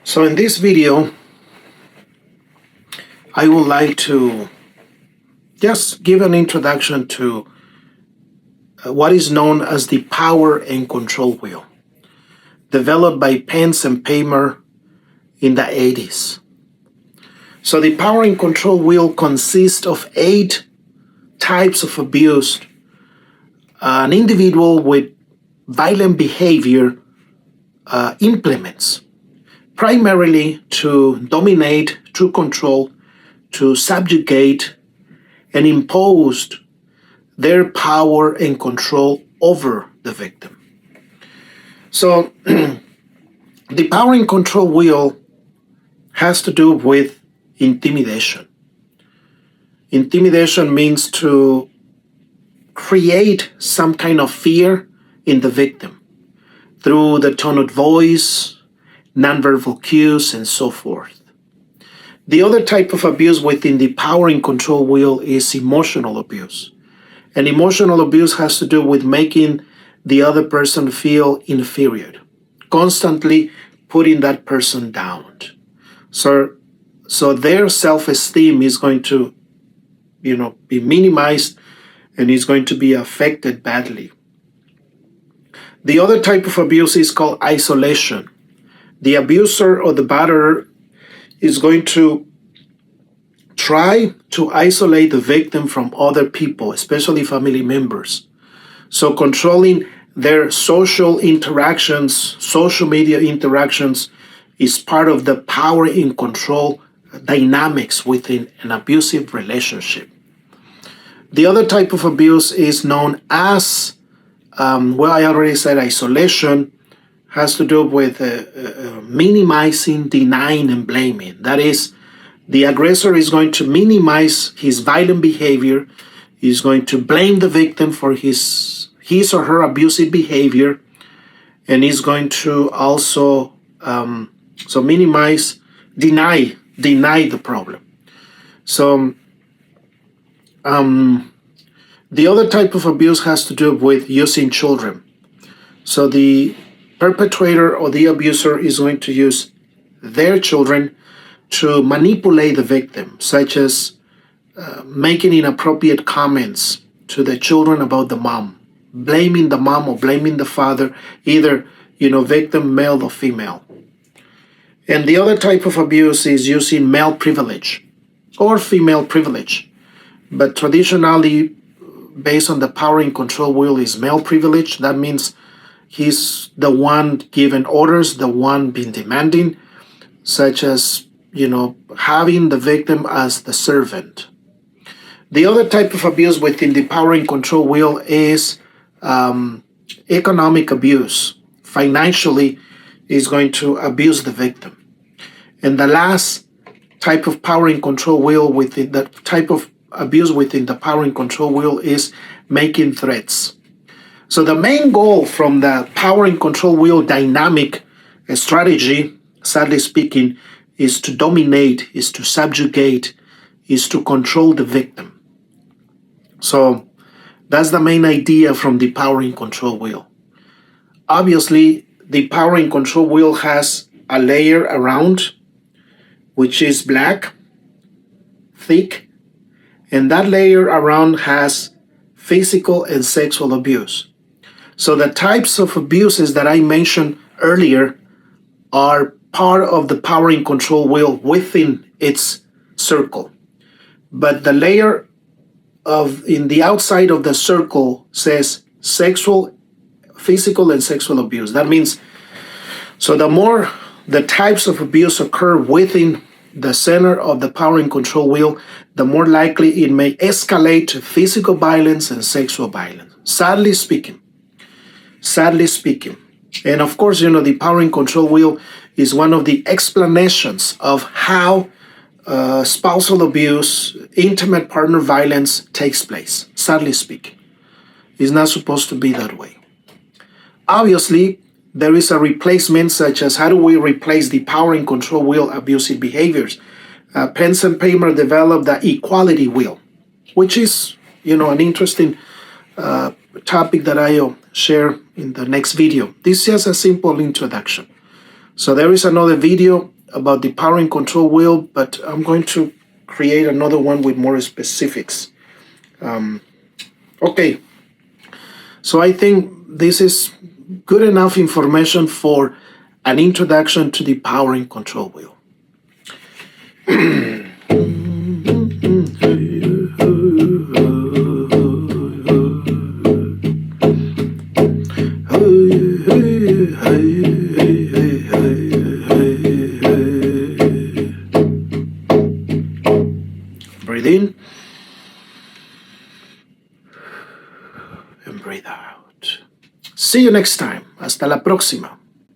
So in this video, I would like to just give an introduction to what is known as the power and control wheel, developed by Pence and Paymer in the 80s. So the power and control wheel consists of 8 types of abuse an individual with violent behavior implements, primarily to dominate, to control, to subjugate, and impose their power and control over the victim. So the power and control wheel has to do with intimidation. Intimidation means to create some kind of fear in the victim through the tone of voice, nonverbal cues, and so forth. The other type of abuse within the power and control wheel is emotional abuse. And emotional abuse has to do with making the other person feel inferior, constantly putting that person down. So their self-esteem is going to, be minimized and is going to be affected badly. The other type of abuse is called isolation. The abuser or the batterer is going to try to isolate the victim from other people, especially family members. So controlling their social interactions, social media interactions, is part of the power and control dynamics within an abusive relationship. The other type of abuse is known as, I already said isolation, has to do with minimizing, denying, and blaming. That is, the aggressor is going to minimize his violent behavior, is going to blame the victim for his or her abusive behavior, and is going to also minimize, deny the problem. So the other type of abuse has to do with using children. So the perpetrator or the abuser is going to use their children to manipulate the victim, such as making inappropriate comments to the children about the mom, blaming the mom or blaming the father, either, victim, male or female. And the other type of abuse is using male privilege or female privilege. But traditionally, based on the power and control wheel, is male privilege. That means he's the one giving orders, the one being demanding, such as, having the victim as the servant. The other type of abuse within the power and control wheel is economic abuse. Financially, is going to abuse the victim. And the last type of power and control wheel within the type of abuse within the power and control wheel is making threats. So the main goal from the power and control wheel dynamic strategy, sadly speaking, is to dominate, is to subjugate, is to control the victim. So that's the main idea from the power and control wheel. Obviously, the power and control wheel has a layer around, which is black, thick, and that layer around has physical and sexual abuse. So the types of abuses that I mentioned earlier are part of the power and control wheel within its circle. But the layer in the outside of the circle says physical and sexual abuse. That means, so the more the types of abuse occur within the center of the power and control wheel, the more likely it may escalate to physical violence and sexual violence. Sadly speaking. And of course, the power and control wheel is one of the explanations of how spousal abuse, intimate partner violence takes place. Sadly speaking. It's not supposed to be that way. Obviously, there is a replacement, such as how do we replace the power and control wheel abusive behaviors? Pence and Paymer developed the equality wheel, which is, an interesting topic that I'll share in the next video. This is just a simple introduction. So there is another video about the power and control wheel, but I'm going to create another one with more specifics. Okay, so I think this is good enough information for an introduction to the power and control wheel. Breathe in and breathe out. See you next time. Hasta la próxima.